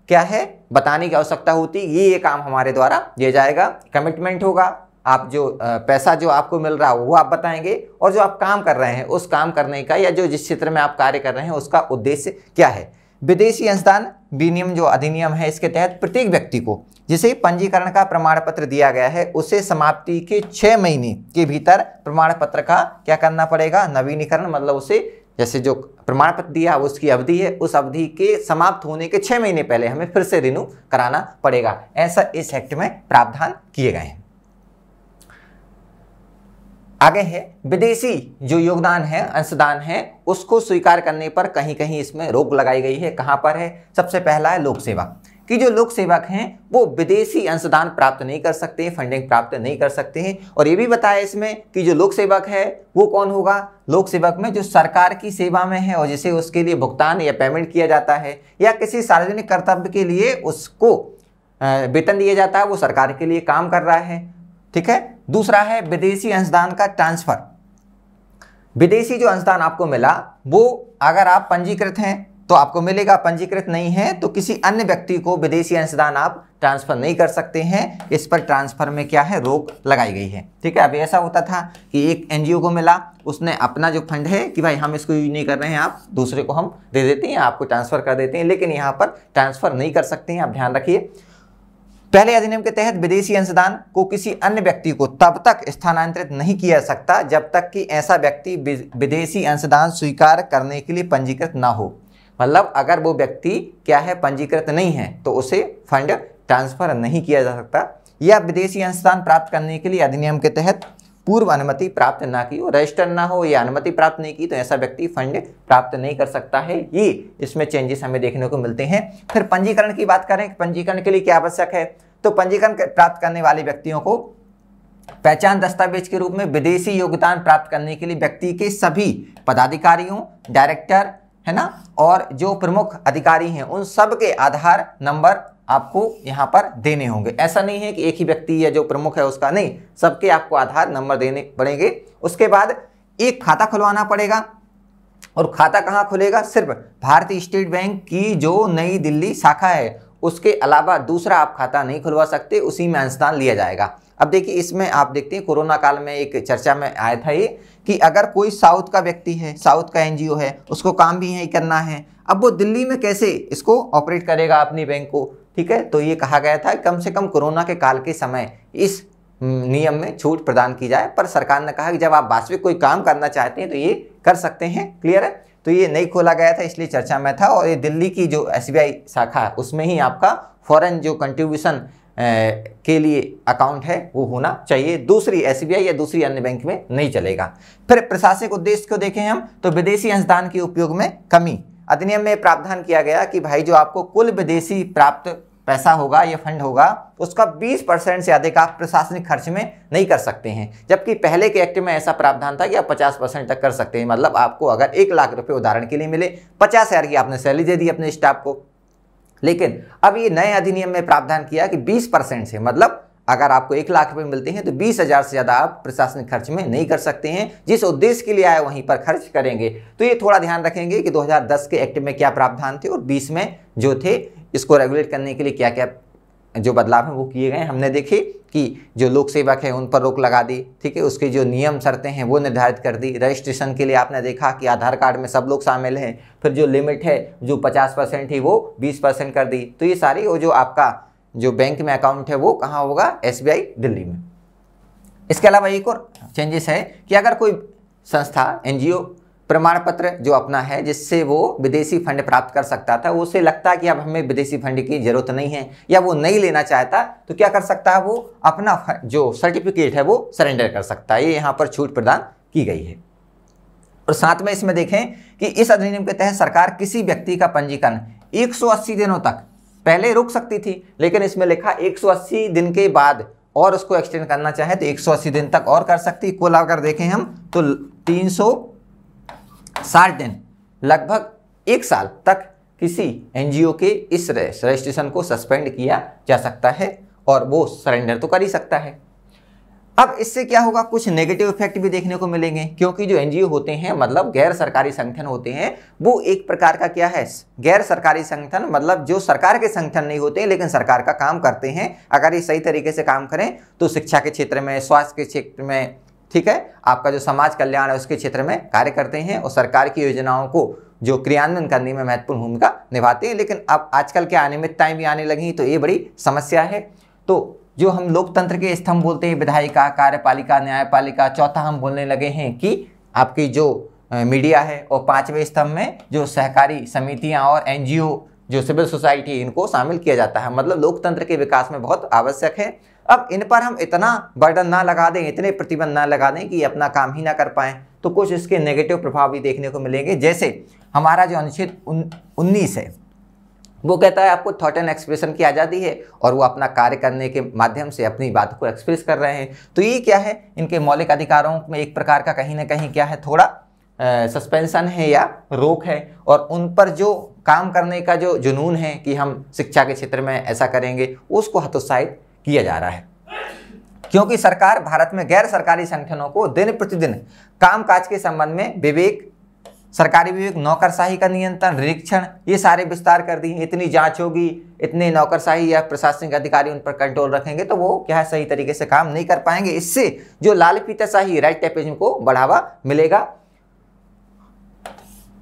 क्या है बताने की आवश्यकता होती है। ये काम हमारे द्वारा दिया जाएगा, कमिटमेंट होगा, आप जो पैसा जो आपको मिल रहा है वो आप बताएंगे, और जो आप काम कर रहे हैं उस काम करने का या जो जिस क्षेत्र में आप कार्य कर रहे हैं उसका उद्देश्य क्या है। विदेशी अंशदान विनियम जो अधिनियम है इसके तहत प्रत्येक व्यक्ति को जिसे पंजीकरण का प्रमाण पत्र दिया गया है उसे समाप्ति के 6 महीने के भीतर प्रमाण पत्र का क्या करना पड़ेगा, नवीनीकरण, मतलब उसे जैसे जो प्रमाण पत्र दिया उसकी अवधि है उस अवधि के समाप्त होने के 6 महीने पहले हमें फिर से रिन्यू कराना पड़ेगा। ऐसा इस एक्ट में प्रावधान किए गए हैं। आगे है विदेशी जो योगदान है, अंशदान है, उसको स्वीकार करने पर कहीं कहीं इसमें रोक लगाई गई है। कहां पर है, सबसे पहला है लोक सेवा कि जो लोक सेवक हैं वो विदेशी अंशदान प्राप्त नहीं कर सकते, फंडिंग प्राप्त नहीं कर सकते हैं। और ये भी बताया इसमें कि जो लोक सेवक है वो कौन होगा, लोक सेवक में जो सरकार की सेवा में है और जिसे उसके लिए भुगतान या पेमेंट किया जाता है या किसी सार्वजनिक कर्तव्य के लिए उसको वेतन दिया जाता है, वो सरकार के लिए काम कर रहा है, ठीक है। दूसरा है विदेशी अंशदान का ट्रांसफर। विदेशी जो अंशदान आपको मिला वो अगर आप पंजीकृत हैं तो आपको मिलेगा, पंजीकृत नहीं है तो किसी अन्य व्यक्ति को विदेशी अंशदान आप ट्रांसफर नहीं कर सकते हैं। इस पर ट्रांसफर में क्या है, रोक लगाई गई है, ठीक है। अभी ऐसा होता था कि एक NGO को मिला, उसने अपना जो फंड है कि भाई हम इसको यूज नहीं कर रहे हैं, आप दूसरे को हम दे देते हैं, आपको ट्रांसफर कर देते हैं, लेकिन यहाँ पर ट्रांसफर नहीं कर सकते हैं, आप ध्यान रखिए। पहले अधिनियम के तहत विदेशी अंशदान को किसी अन्य व्यक्ति को तब तक स्थानांतरित नहीं किया जा सकता जब तक कि ऐसा व्यक्ति विदेशी अंशदान स्वीकार करने के लिए पंजीकृत ना हो। मतलब अगर वो व्यक्ति क्या है, पंजीकृत नहीं है तो उसे फंड ट्रांसफर नहीं किया जा सकता। या विदेशी अंशदान प्राप्त करने के लिए अधिनियम के तहत पूर्व अनुमति प्राप्त ना की हो, रजिस्टर ना हो या अनुमति प्राप्त नहीं की, तो ऐसा व्यक्ति फंड प्राप्त नहीं कर सकता है। ये इसमें चेंजेस हमें देखने को मिलते हैं। फिर पंजीकरण की बात करें, पंजीकरण के लिए क्या आवश्यक है, तो पंजीकरण प्राप्त करने वाले व्यक्तियों को पहचान दस्तावेज के रूप में विदेशी योगदान प्राप्त करने के लिए व्यक्ति के सभी पदाधिकारियों, डायरेक्टर, है ना, और जो प्रमुख अधिकारी हैं उन सब के आधार नंबर आपको यहाँ पर देने होंगे। ऐसा नहीं है कि एक ही व्यक्ति या जो प्रमुख है उसका, नहीं, सबके आपको आधार नंबर देने पड़ेंगे। उसके बाद एक खाता खुलवाना पड़ेगा, और खाता कहाँ खुलेगा, सिर्फ भारतीय स्टेट बैंक की जो नई दिल्ली शाखा है उसके अलावा दूसरा आप खाता नहीं खुलवा सकते, उसी में अंशदान लिया जाएगा। अब देखिए इसमें आप देखते हैं कोरोना काल में एक चर्चा में आया था ये कि अगर कोई साउथ का व्यक्ति है, साउथ का एनजीओ है, उसको काम भी यही करना है, अब वो दिल्ली में कैसे इसको ऑपरेट करेगा अपनी बैंक को, ठीक है। तो ये कहा गया था कम से कम कोरोना के काल के समय इस नियम में छूट प्रदान की जाए, पर सरकार ने कहा कि जब आप वास्तविक कोई काम करना चाहते हैं तो ये कर सकते हैं। क्लियर है, तो ये नहीं खोला गया था इसलिए चर्चा में था, और ये दिल्ली की जो एसबीआई शाखा है उसमें ही आपका फॉरेन जो कंट्रीब्यूशन के लिए अकाउंट है वो होना चाहिए, दूसरी एसबीआई या दूसरी अन्य बैंक में नहीं चलेगा। फिर प्रशासनिक उद्देश्य को देखें हम, तो विदेशी अंशदान के उपयोग में कमी। अधिनियम में प्रावधान किया गया कि भाई जो आपको कुल विदेशी प्राप्त पैसा होगा या फंड होगा उसका 20% से अधिक आप प्रशासनिक खर्च में नहीं कर सकते हैं, जबकि पहले के एक्ट में ऐसा प्रावधान था कि आप 50% तक कर सकते हैं। मतलब आपको अगर 1 लाख रुपए उदाहरण के लिए मिले, 50,000 की आपने सैलरी दे दी अपने स्टाफ को, लेकिन अब ये नए अधिनियम में प्रावधान किया कि 20% से, मतलब अगर आपको 1 लाख रुपए मिलते हैं तो 20,000 से ज़्यादा आप प्रशासनिक खर्च में नहीं कर सकते हैं, जिस उद्देश्य के लिए आए वहीं पर खर्च करेंगे। तो ये थोड़ा ध्यान रखेंगे कि 2010 के एक्ट में क्या प्रावधान थे और 20 में जो थे इसको रेगुलेट करने के लिए क्या क्या जो बदलाव हैं वो किए गए। हमने देखे कि जो लोक सेवक है उन पर रोक लगा दी, ठीक है, उसके जो नियम शर्तें हैं वो निर्धारित कर दी। रजिस्ट्रेशन के लिए आपने देखा कि आधार कार्ड में सब लोग शामिल हैं, फिर जो लिमिट है जो 50% थी वो 20% कर दी। तो ये सारी वो जो आपका जो बैंक में अकाउंट है वो कहाँ होगा, एसबीआई दिल्ली में। इसके अलावा एक और चेंजेस है कि अगर कोई संस्था एनजीओ प्रमाण पत्र जो अपना है जिससे वो विदेशी फंड प्राप्त कर सकता था, उसे लगता है कि अब हमें विदेशी फंड की जरूरत नहीं है या वो नहीं लेना चाहता, तो क्या कर सकता है, वो अपना जो सर्टिफिकेट है वो सरेंडर कर सकता है। ये यहाँ पर छूट प्रदान की गई है। और साथ में इसमें देखें कि इस अधिनियम के तहत सरकार किसी व्यक्ति का पंजीकरण 180 दिनों तक पहले रुक सकती थी, लेकिन इसमें लिखा 180 दिन के बाद और उसको एक्सटेंड करना चाहे तो 180 दिन तक और कर सकती। कुल अगर देखें हम तो 360 दिन, लगभग 1 साल तक किसी एनजीओ के इस रजिस्ट्रेशन को सस्पेंड किया जा सकता है और वो सरेंडर तो कर ही सकता है। अब इससे क्या होगा, कुछ नेगेटिव इफेक्ट भी देखने को मिलेंगे, क्योंकि जो एनजीओ होते हैं मतलब गैर सरकारी संगठन होते हैं, वो एक प्रकार का क्या है, गैर सरकारी संगठन, मतलब जो सरकार के संगठन नहीं होते लेकिन सरकार का काम करते हैं। अगर ये सही तरीके से काम करें तो शिक्षा के क्षेत्र में, स्वास्थ्य के क्षेत्र में, ठीक है, आपका जो समाज कल्याण है उसके क्षेत्र में कार्य करते हैं और सरकार की योजनाओं को जो क्रियान्वयन करने में महत्वपूर्ण भूमिका निभाते हैं। लेकिन अब आजकल क्या अनियमितताएं भी आने लगी, तो ये बड़ी समस्या है। तो जो हम लोकतंत्र के स्तंभ बोलते हैं, विधायिका, कार्यपालिका, न्यायपालिका, चौथा हम बोलने लगे हैं कि आपकी जो मीडिया है, और 5वें स्तंभ में जो सहकारी समितियां और एनजीओ जो सिविल सोसाइटी, इनको शामिल किया जाता है। मतलब लोकतंत्र के विकास में बहुत आवश्यक है। अब इन पर हम इतना बर्डन ना लगा दें, इतने प्रतिबंध ना लगा दें कि ये अपना काम ही ना कर पाएँ, तो कुछ इसके नेगेटिव प्रभाव भी देखने को मिलेंगे। जैसे हमारा जो अनुच्छेद 19 है वो कहता है आपको थॉट एंड एक्सप्रेशन की आज़ादी है और वो अपना कार्य करने के माध्यम से अपनी बात को एक्सप्रेस कर रहे हैं। तो ये क्या है, इनके मौलिक अधिकारों में एक प्रकार का कहीं ना कहीं क्या है, थोड़ा सस्पेंशन है या रोक है, और उन पर जो काम करने का जो जुनून है कि हम शिक्षा के क्षेत्र में ऐसा करेंगे, उसको हतोत्साहित किया जा रहा है। क्योंकि सरकार भारत में गैर सरकारी संगठनों को दिन प्रतिदिन कामकाज के संबंध में विवेक, सरकारी विवेक, नौकरशाही का नियंत्रण, निरीक्षण, ये सारे विस्तार कर दिए। इतनी जांच होगी, इतने नौकरशाही या प्रशासनिक अधिकारी उन पर कंट्रोल रखेंगे तो वो क्या है, सही तरीके से काम नहीं कर पाएंगे। इससे जो लाल फीताशाही, राइट टेपिज्म को बढ़ावा मिलेगा,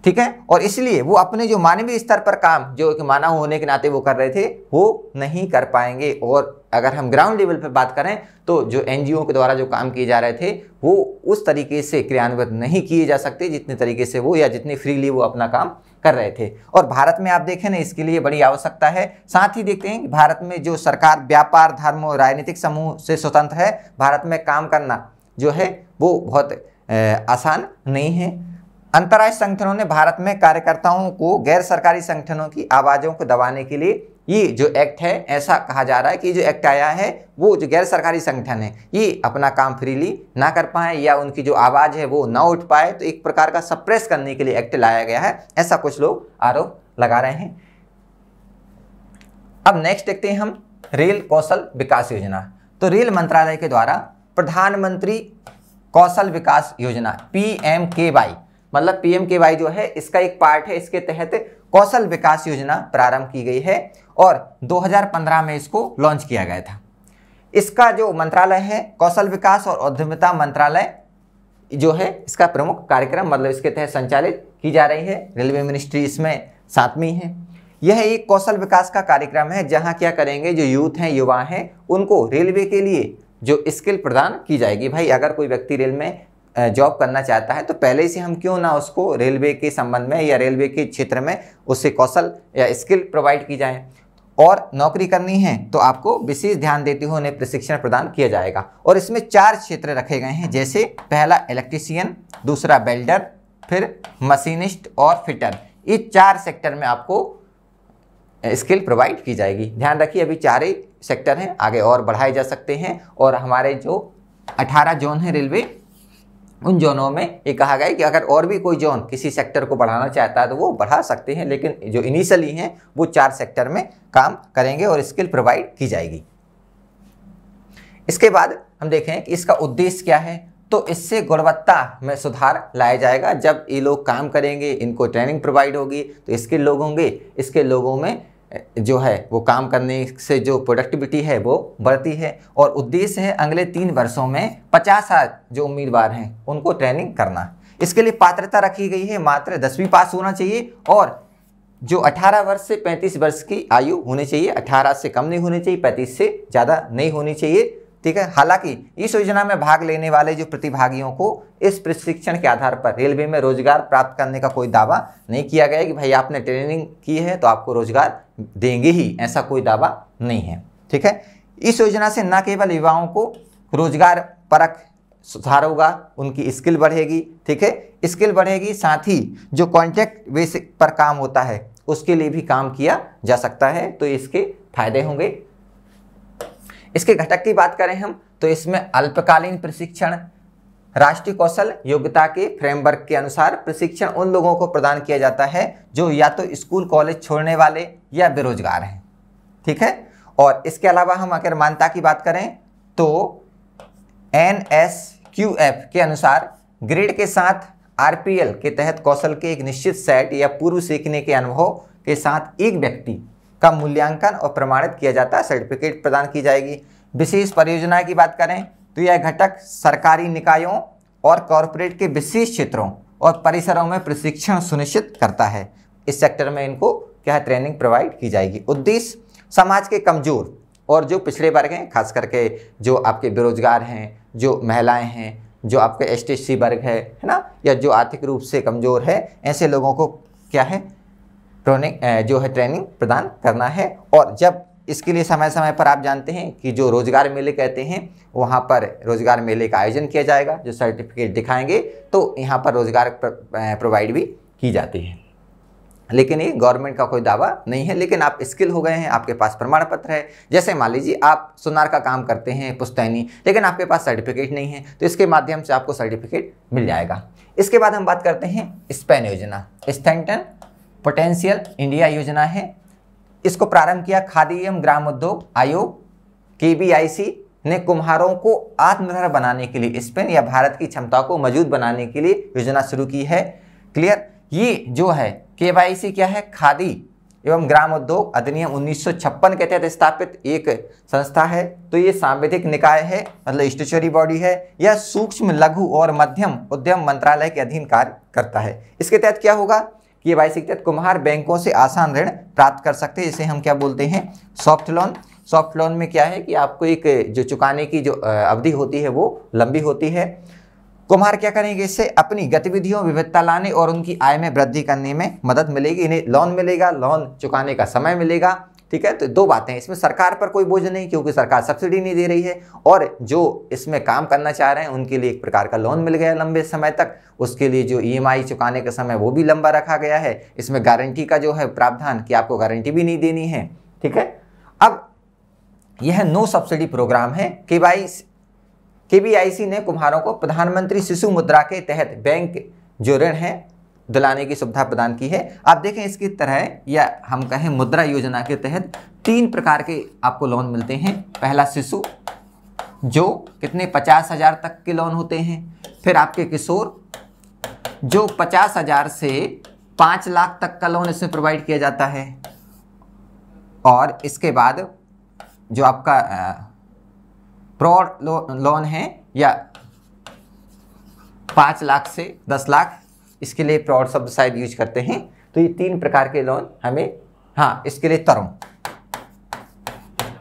ठीक है, और इसलिए वो अपने जो मानवीय स्तर पर काम जो एक मानव होने के नाते वो कर रहे थे वो नहीं कर पाएंगे। और अगर हम ग्राउंड लेवल पर बात करें तो जो एनजीओ के द्वारा जो काम किए जा रहे थे वो उस तरीके से क्रियान्वित नहीं किए जा सकते जितने तरीके से वो, या जितनी फ्रीली वो अपना काम कर रहे थे। और भारत में आप देखें ना, इसके लिए बड़ी आवश्यकता है। साथ ही देखते हैं कि भारत में जो सरकार व्यापार, धर्म और राजनीतिक समूह से स्वतंत्र है। भारत में काम करना जो है वो बहुत आसान नहीं है। अंतर्राष्ट्रीय संगठनों ने भारत में कार्यकर्ताओं को गैर सरकारी संगठनों की आवाज़ों को दबाने के लिए ये जो एक्ट है, ऐसा कहा जा रहा है कि जो एक्ट आया है वो जो गैर सरकारी संगठन है ये अपना काम फ्रीली ना कर पाए या उनकी जो आवाज़ है वो ना उठ पाए, तो एक प्रकार का सप्रेस करने के लिए एक्ट लाया गया है, ऐसा कुछ लोग आरोप लगा रहे हैं। अब नेक्स्ट देखते हैं हम रेल कौशल विकास योजना। तो रेल मंत्रालय के द्वारा प्रधानमंत्री कौशल विकास योजना PMKY, मतलब PMKY जो है इसका एक पार्ट है, इसके तहत कौशल विकास योजना प्रारंभ की गई है और 2015 में इसको लॉन्च किया गया था। इसका जो मंत्रालय है कौशल विकास और उद्यमिता मंत्रालय जो है इसका प्रमुख कार्यक्रम, मतलब इसके तहत संचालित की जा रही है। रेलवे मिनिस्ट्री इसमें साथमी है। यह एक कौशल विकास का कार्यक्रम है जहां क्या करेंगे, जो यूथ हैं, युवा हैं, उनको रेलवे के लिए जो स्किल प्रदान की जाएगी। भाई अगर कोई व्यक्ति रेल में जॉब करना चाहता है तो पहले से हम क्यों ना उसको रेलवे के संबंध में या रेलवे के क्षेत्र में उससे कौशल या स्किल प्रोवाइड की जाए। और नौकरी करनी है तो आपको विशेष ध्यान देते हुए उन्हें प्रशिक्षण प्रदान किया जाएगा। और इसमें 4 क्षेत्र रखे गए हैं, जैसे पहला इलेक्ट्रीशियन, दूसरा वेल्डर, फिर मशीनिस्ट और फिटर। ये 4 सेक्टर में आपको स्किल प्रोवाइड की जाएगी। ध्यान रखिए अभी 4 ही सेक्टर हैं, आगे और बढ़ाए जा सकते हैं। और हमारे जो 18 जोन हैं रेलवे, उन जोनों में ये कहा गया है कि अगर और भी कोई जोन किसी सेक्टर को बढ़ाना चाहता है तो वो बढ़ा सकते हैं, लेकिन जो इनिशियली हैं वो 4 सेक्टर में काम करेंगे और स्किल प्रोवाइड की जाएगी। इसके बाद हम देखें कि इसका उद्देश्य क्या है। तो इससे गुणवत्ता में सुधार लाया जाएगा। जब ये लोग काम करेंगे, इनको ट्रेनिंग प्रोवाइड होगी तो स्किल लोग होंगे, इसके लोगों में जो है वो काम करने से जो प्रोडक्टिविटी है वो बढ़ती है। और उद्देश्य है अगले 3 वर्षों में 50,000 जो उम्मीदवार हैं उनको ट्रेनिंग करना। इसके लिए पात्रता रखी गई है, मात्र 10वीं पास होना चाहिए और जो 18 वर्ष से 35 वर्ष की आयु होनी चाहिए। 18 से कम नहीं होनी चाहिए, 35 से ज़्यादा नहीं होनी चाहिए, ठीक है। हालांकि इस योजना में भाग लेने वाले जो प्रतिभागियों को इस प्रशिक्षण के आधार पर रेलवे में रोजगार प्राप्त करने का कोई दावा नहीं किया गया कि भाई आपने ट्रेनिंग की है तो आपको रोजगार देंगे ही, ऐसा कोई दावा नहीं है, ठीक है। इस योजना से न केवल युवाओं को रोजगार परख सुधार होगा, उनकी स्किल बढ़ेगी, ठीक है, स्किल बढ़ेगी, साथ ही जो कॉन्ट्रैक्ट बेसिक पर काम होता है उसके लिए भी काम किया जा सकता है, तो इसके फायदे होंगे। इसके घटक की बात करें हम तो इसमें अल्पकालीन प्रशिक्षण, राष्ट्रीय कौशल योग्यता के फ्रेमवर्क के अनुसार प्रशिक्षण उन लोगों को प्रदान किया जाता है जो या तो स्कूल कॉलेज छोड़ने वाले या बेरोजगार हैं, ठीक है। और इसके अलावा हम अगर मान्यता की बात करें तो NSQF के अनुसार ग्रेड के साथ RPL के तहत कौशल के एक निश्चित सेट या पूर्व सीखने के अनुभव के साथ एक व्यक्ति का मूल्यांकन और प्रमाणित किया जाता है, सर्टिफिकेट प्रदान की जाएगी। विशेष परियोजना की बात करें तो यह घटक सरकारी निकायों और कॉरपोरेट के विशेष क्षेत्रों और परिसरों में प्रशिक्षण सुनिश्चित करता है। इस सेक्टर में इनको क्या है, ट्रेनिंग प्रोवाइड की जाएगी। उद्देश्य समाज के कमजोर और जो पिछड़े वर्ग हैं, खास करके जो आपके बेरोजगार हैं, जो महिलाएं हैं, जो आपके ST/SC वर्ग है ना, या जो आर्थिक रूप से कमजोर है, ऐसे लोगों को क्या है ट्रेनिंग प्रदान करना है। और जब इसके लिए समय समय पर आप जानते हैं कि जो रोजगार मेले कहते हैं, वहाँ पर रोजगार मेले का आयोजन किया जाएगा। जो सर्टिफिकेट दिखाएंगे तो यहाँ पर रोजगार प्रोवाइड भी की जाती है। लेकिन ये गवर्नमेंट का कोई दावा नहीं है, लेकिन आप स्किल हो गए हैं, आपके पास प्रमाण पत्र है। जैसे मान लीजिए आप सुनार का काम करते हैं, पुश्तैनी, लेकिन आपके पास सर्टिफिकेट नहीं है, तो इसके माध्यम से आपको सर्टिफिकेट मिल जाएगा। इसके बाद हम बात करते हैं स्पैन योजना, स्टैंटन पोटेंशियल इंडिया योजना है। इसको प्रारंभ किया खादी एवं ग्राम उद्योग आयोग KBIC ने कुम्हारों को आत्मनिर्भर बनाने के लिए स्पेन या भारत की क्षमता को मजबूत बनाने के लिए योजना शुरू की है। क्लियर। ये जो है KBIC क्या है, खादी एवं ग्राम उद्योग अधिनियम 1956 के तहत स्थापित एक संस्था है। तो ये सांविधिक निकाय है, मतलब स्टैट्यूटरी बॉडी है। यह सूक्ष्म लघु और मध्यम उद्यम मंत्रालय के अधीन कार्य करता है। इसके तहत क्या होगा, KBIC के तहत कुम्हार बैंकों से आसान ऋण प्राप्त कर सकते हैं, जिसे हम क्या बोलते हैं, सॉफ्ट लोन। सॉफ्ट लोन में क्या है कि आपको एक जो चुकाने की जो अवधि होती है वो लंबी होती है। कुम्हार क्या करेंगे, इससे अपनी गतिविधियों विविधता लाने और उनकी आय में वृद्धि करने में मदद मिलेगी। इन्हें लोन मिलेगा, लोन चुकाने का समय मिलेगा, ठीक है। तो दो बातें, इसमें सरकार पर कोई बोझ नहीं क्योंकि सरकार सब्सिडी नहीं दे रही है, और जो इसमें काम करना चाह रहे हैं उनके लिए एक प्रकार का लोन मिल गया लंबे समय तक, उसके लिए जो EMI चुकाने का समय वो भी लंबा रखा गया है। इसमें गारंटी का जो है प्रावधान कि आपको गारंटी भी नहीं देनी है, ठीक है। अब यह नो सब्सिडी प्रोग्राम है। KVIC ने कुम्हारों को प्रधानमंत्री शिशु मुद्रा के तहत बैंक जो ऋण है दिलाने की सुविधा प्रदान की है। आप देखें इसकी तरह, या हम कहें मुद्रा योजना के तहत 3 प्रकार के आपको लोन मिलते हैं। पहला शिशु, जो कितने 50,000 तक के लोन होते हैं। फिर आपके किशोर, जो 50,000 से 5 लाख तक का लोन इसमें प्रोवाइड किया जाता है। और इसके बाद जो आपका प्रौढ़ लोन है, या 5 लाख से 10 लाख, इसके लिए प्रौढ़ शब्द शायद यूज करते हैं। तो ये 3 प्रकार के लोन हमें, हाँ इसके लिए तरुण,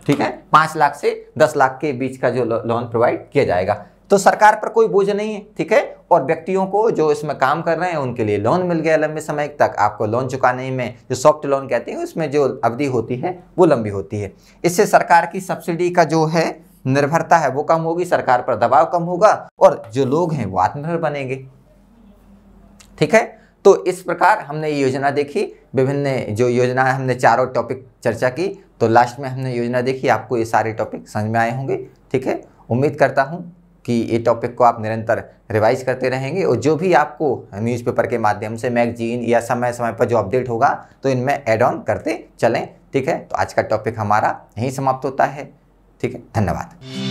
ठीक है, 5 लाख से 10 लाख के बीच का जो लोन प्रोवाइड किया जाएगा। तो सरकार पर कोई बोझ नहीं है, ठीक है। और व्यक्तियों को जो इसमें काम कर रहे हैं उनके लिए लोन मिल गया लंबे समय तक। आपको लोन चुकाने में जो सॉफ्ट लोन कहते हैं उसमें जो अवधि होती है वो लंबी होती है। इससे सरकार की सब्सिडी का जो है निर्भरता है वो कम होगी, सरकार पर दबाव कम होगा, और जो लोग हैं वो आत्मनिर्भर बनेंगे, ठीक है। तो इस प्रकार हमने ये योजना देखी। विभिन्न जो योजना है, हमने चारों टॉपिक चर्चा की, तो लास्ट में हमने योजना देखी। आपको ये सारे टॉपिक समझ में आए होंगे, ठीक है। उम्मीद करता हूँ कि ये टॉपिक को आप निरंतर रिवाइज करते रहेंगे, और जो भी आपको न्यूज़पेपर के माध्यम से, मैगजीन या समय समय पर जो अपडेट होगा तो इनमें ऐड ऑन करते चलें, ठीक है। तो आज का टॉपिक हमारा यहीं समाप्त होता है, ठीक है। धन्यवाद।